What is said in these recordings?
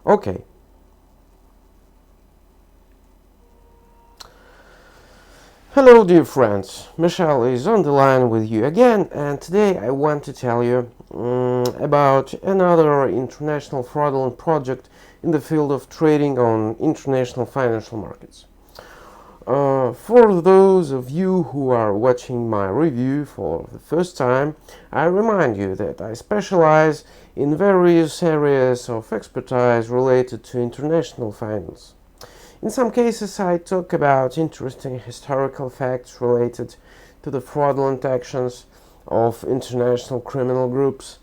Okay. Hello dear friends, Michelle is on the line with you again, and today I want to tell you about another international fraudulent project in the field of trading on international financial markets. For those of you who are watching my review for the first time, I remind you that I specialize in various areas of expertise related to international finance. In some cases, I talk about interesting historical facts related to the fraudulent actions of international criminal groups.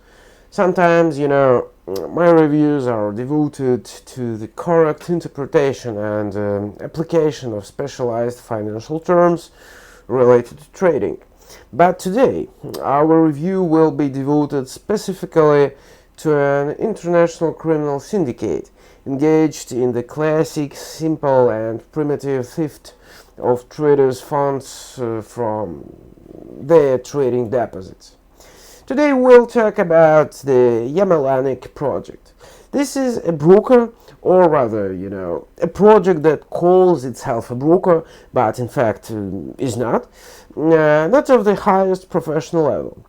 Sometimes, my reviews are devoted to the correct interpretation and application of specialized financial terms related to trading. But today, our review will be devoted specifically to an international criminal syndicate engaged in the classic, simple and primitive theft of traders' funds from their trading deposits. Today we'll talk about the Emulanic project. This is a broker, or rather, a project that calls itself a broker, but in fact is not of the highest professional level.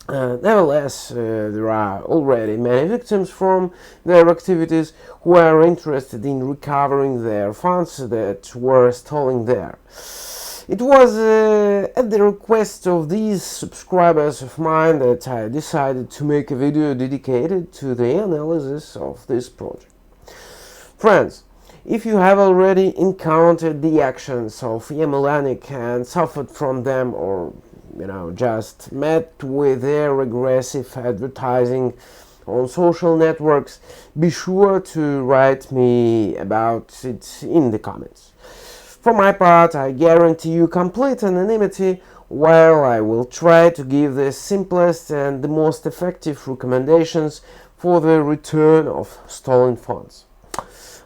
Nevertheless, there are already many victims from their activities who are interested in recovering their funds that were stolen there. It was at the request of these subscribers of mine that I decided to make a video dedicated to the analysis of this project. Friends, if you have already encountered the actions of Emulanic and suffered from them, or just met with their aggressive advertising on social networks, be sure to write me about it in the comments. For my part, I guarantee you complete anonymity, while I will try to give the simplest and the most effective recommendations for the return of stolen funds.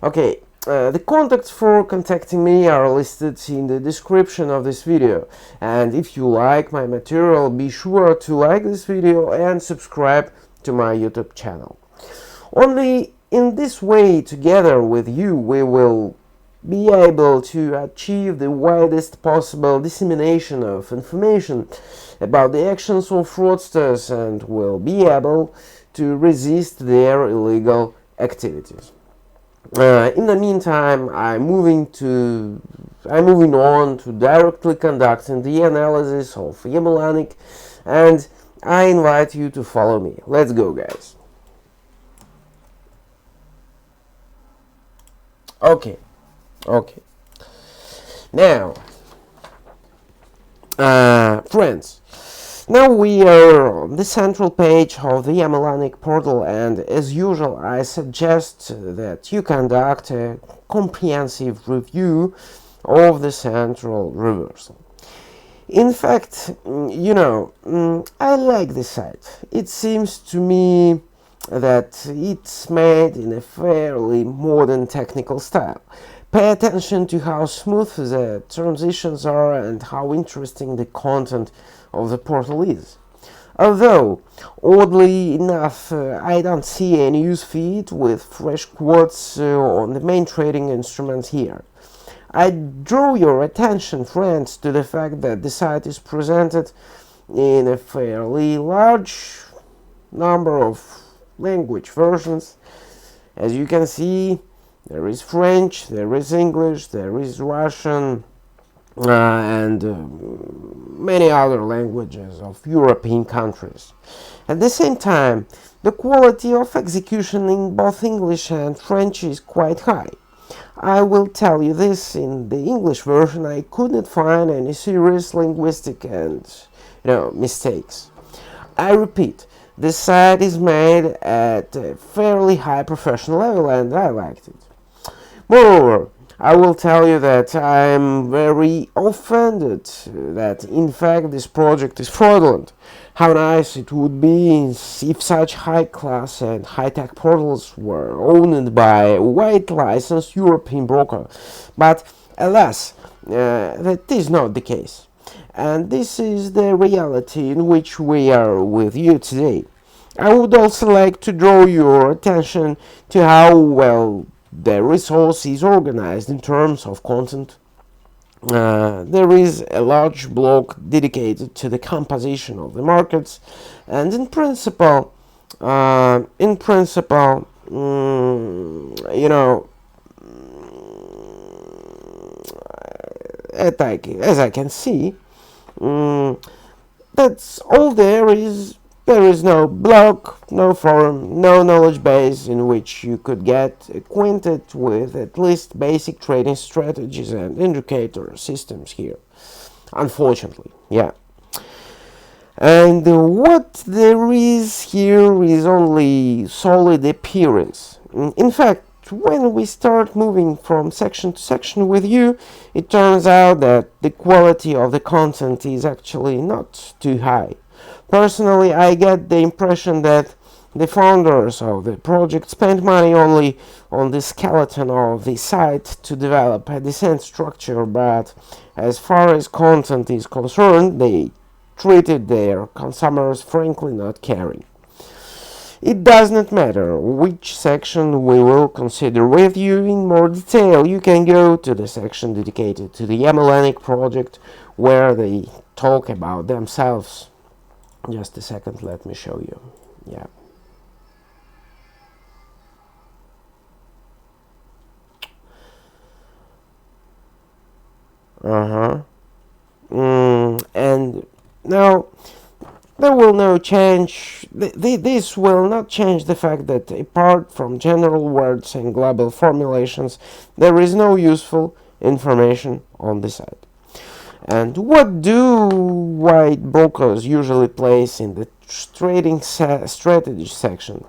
Okay, the contacts for contacting me are listed in the description of this video, and if you like my material, be sure to like this video and subscribe to my YouTube channel. Only in this way, together with you, we will be able to achieve the widest possible dissemination of information about the actions of fraudsters and will be able to resist their illegal activities. In the meantime, I'm moving on to directly conducting the analysis of Emulanic, and I invite you to follow me. Let's go, guys. Okay. Now, friends, now we are on the central page of the Emulanic portal, and as usual I suggest that you conduct a comprehensive review of the central reversal. In fact, I like the site. It seems to me that it's made in a fairly modern technical style. Pay attention to how smooth the transitions are and how interesting the content of the portal is. Although, oddly enough, I don't see any news feed with fresh quotes on the main trading instruments here. I draw your attention, friends, to the fact that the site is presented in a fairly large number of language versions. As you can see, there is French, there is English, there is Russian, and many other languages of European countries. At the same time, the quality of execution in both English and French is quite high. I will tell you this: in the English version I couldn't find any serious linguistic and mistakes. I repeat, the site is made at a fairly high professional level, and I liked it. Moreover, I will tell you that I am very offended that in fact this project is fraudulent. How nice it would be if such high-class and high-tech portals were owned by a white licensed European broker. But alas, that is not the case. And this is the reality in which we are with you today. I would also like to draw your attention to how well the resource is organized in terms of content. There is a large block dedicated to the composition of the markets, and in principle, you know, as I can see, mm, that's all there is. There is no blog, no forum, no knowledge base in which you could get acquainted with at least basic trading strategies and indicator systems here. Unfortunately, yeah. And what there is here is only solid appearance. In fact, when we start moving from section to section with you, it turns out that the quality of the content is actually not too high. Personally, I get the impression that the founders of the project spent money only on the skeleton of the site to develop a decent structure, but as far as content is concerned, they treated their consumers frankly not caring. It does not matter which section we will consider with you in more detail. You can go to the section dedicated to the Emulanic project where they talk about themselves. Just a second, let me show you. Yeah. And now there will no change. This will not change the fact that apart from general words and global formulations, there is no useful information on the site. And what do white brokers usually place in the trading strategy section?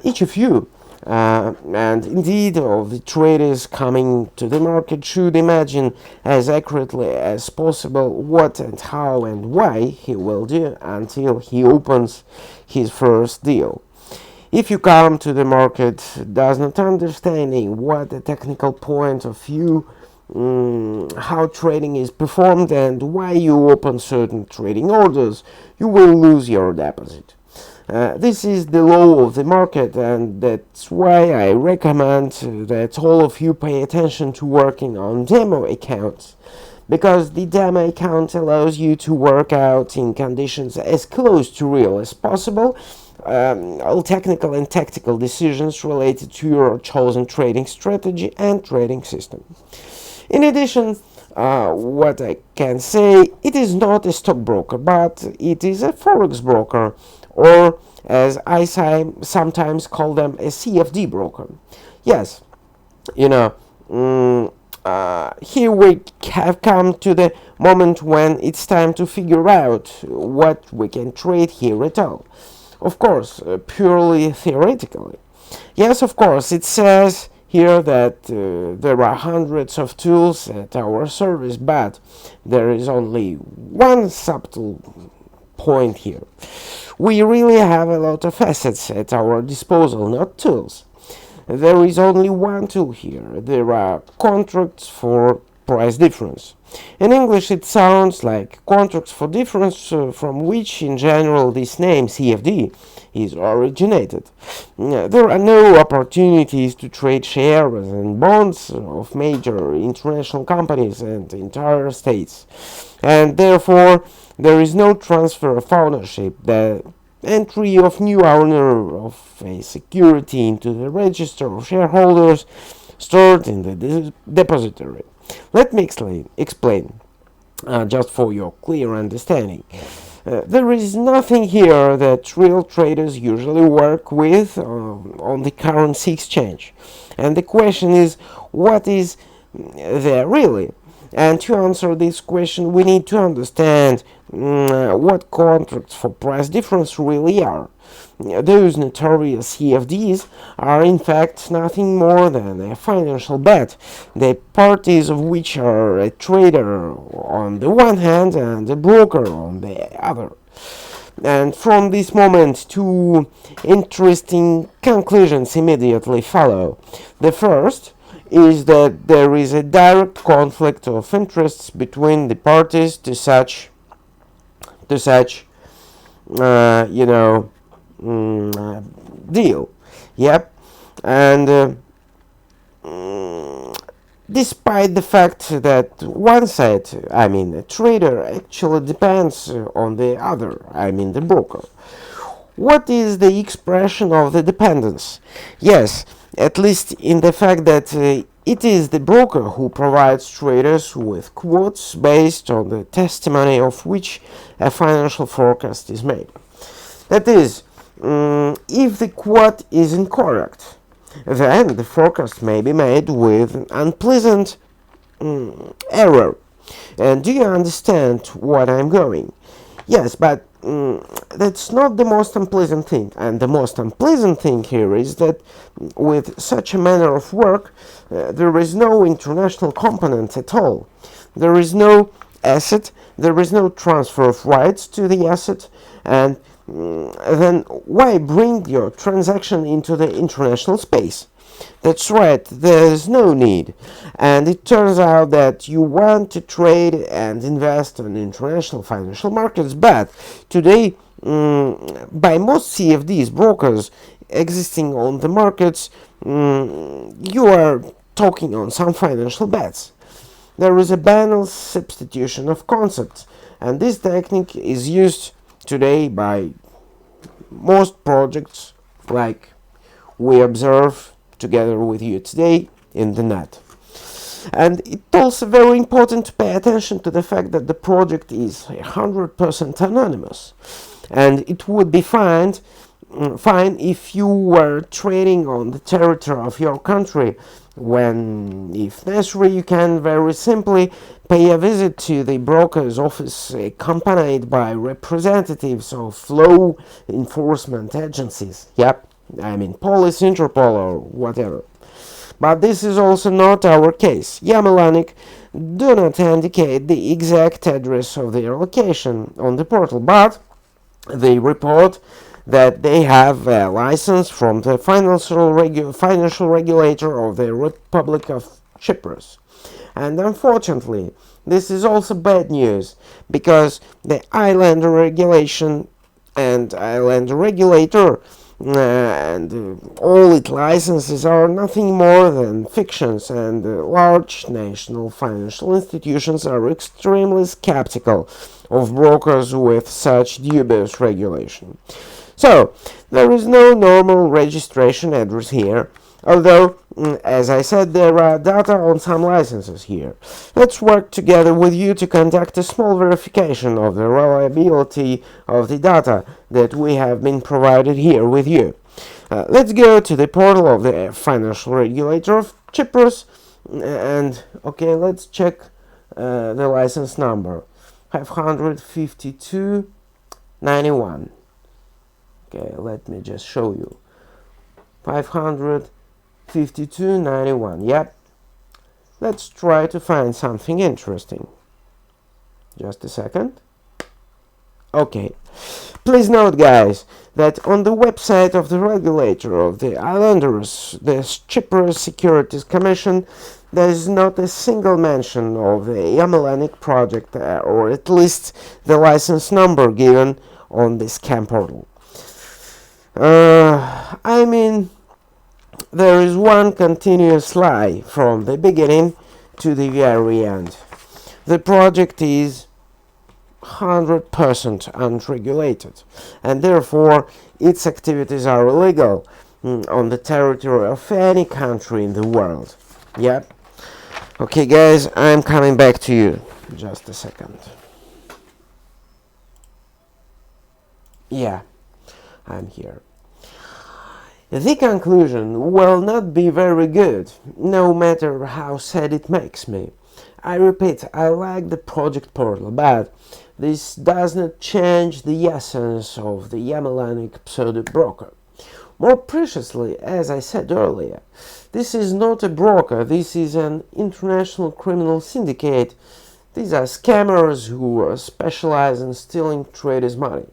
Each of you, and indeed of the traders coming to the market, should imagine as accurately as possible what and how and why he will do until he opens his first deal. If you come to the market does not understanding what the technical point of view, how trading is performed and why you open certain trading orders, you will lose your deposit. This is the law of the market, and that's why I recommend that all of you pay attention to working on demo accounts, because the demo account allows you to work out in conditions as close to real as possible all technical and tactical decisions related to your chosen trading strategy and trading system. In addition, what I can say, it is not a stockbroker, but it is a forex broker, or as I sometimes call them, a CFD broker. Yes, you know, here we have come to the moment when it's time to figure out what we can trade here at all. Of course, purely theoretically. Yes, of course, it says here that there are hundreds of tools at our service, but there is only one subtle point here. We really have a lot of assets at our disposal, not tools. There is only one tool here. There are contracts for price difference. In English it sounds like contracts for difference, from which in general this name CFD is originated. There are no opportunities to trade shares and bonds of major international companies and entire states, and therefore there is no transfer of ownership. The entry of new owner of a security into the register of shareholders stored in the depository. Let me explain just for your clear understanding. There is nothing here that real traders usually work with on the currency exchange. And the question is, what is there really? And to answer this question, we need to understand what contracts for price difference really are. Those notorious CFDs are in fact nothing more than a financial bet, the parties of which are a trader on the one hand and a broker on the other. And from this moment, two interesting conclusions immediately follow. The first is that there is a direct conflict of interests between the parties to such deal. Yep. And despite the fact that one side, I mean a trader, actually depends on the other, I mean the broker. What is the expression of the dependence? Yes, at least in the fact that it is the broker who provides traders with quotes based on the testimony of which a financial forecast is made. That is, if the quote is incorrect, then the forecast may be made with unpleasant error. And do you understand what I'm going? Yes, but that's not the most unpleasant thing. And the most unpleasant thing here is that with such a manner of work, there is no international component at all. There is no asset, there is no transfer of rights to the asset, and then why bring your transaction into the international space? That's right, there's no need. And it turns out that you want to trade and invest in international financial markets, but today, by most CFDs, brokers existing on the markets, you are talking on some financial bets. There is a banal substitution of concepts, and this technique is used today by most projects like we observe together with you today in the net. And it's also very important to pay attention to the fact that the project is 100% anonymous, and it would be fine if you were trading on the territory of your country, when, if necessary, you can very simply pay a visit to the broker's office accompanied by representatives of law enforcement agencies. Yep, I mean police, Interpol, or whatever. But this is also not our case. Emulanic do not indicate the exact address of their location on the portal, but they report that they have a license from the financial regulator of the Republic of Cyprus. And unfortunately, this is also bad news, because the island regulation and island regulator and all its licenses are nothing more than fictions, and large national financial institutions are extremely skeptical of brokers with such dubious regulation. So, there is no normal registration address here, although, as I said, there are data on some licenses here. Let's work together with you to conduct a small verification of the reliability of the data that we have been provided here with you. Let's go to the portal of the financial regulator of Cyprus, and okay, let's check the license number 55291. Okay, let me just show you. 55291. Yep. Let's try to find something interesting. Just a second. Okay. Please note, guys, that on the website of the regulator of the islanders, the Cyprus Securities Commission, there is not a single mention of the Emulanic project, or at least the license number given on the scam portal. I mean, there is one continuous lie from the beginning to the very end. The project is 100% unregulated, and therefore its activities are illegal on the territory of any country in the world. Yep. Okay, guys, I'm coming back to you. Just a second. Yeah, I'm here. The conclusion will not be very good, no matter how sad it makes me. I repeat, I like the project portal, but this does not change the essence of the Emulanic pseudo-broker. More preciously, as I said earlier, this is not a broker, this is an international criminal syndicate. These are scammers who specialize in stealing traders' money.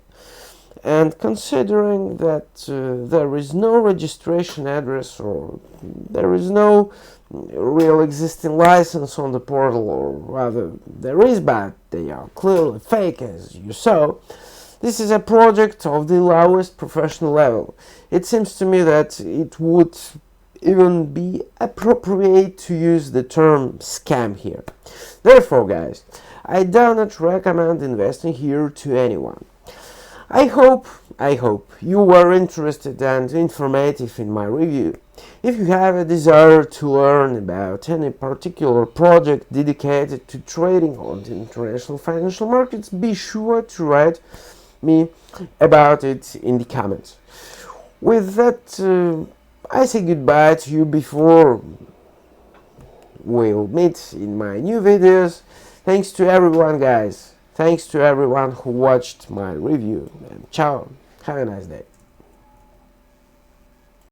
And considering that there is no registration address, or there is no real existing license on the portal, or rather there is, but they are clearly fake, as you saw, This is a project of the lowest professional level. It seems to me that it would even be appropriate to use the term scam here. Therefore, guys, I do not recommend investing here to anyone. I hope you were interested and informative in my review. If you have a desire to learn about any particular project dedicated to trading on the international financial markets, be sure to write me about it in the comments. With that, I say goodbye to you before we'll meet in my new videos. Thanks to everyone, guys. Thanks to everyone who watched my review. And ciao. Have a nice day.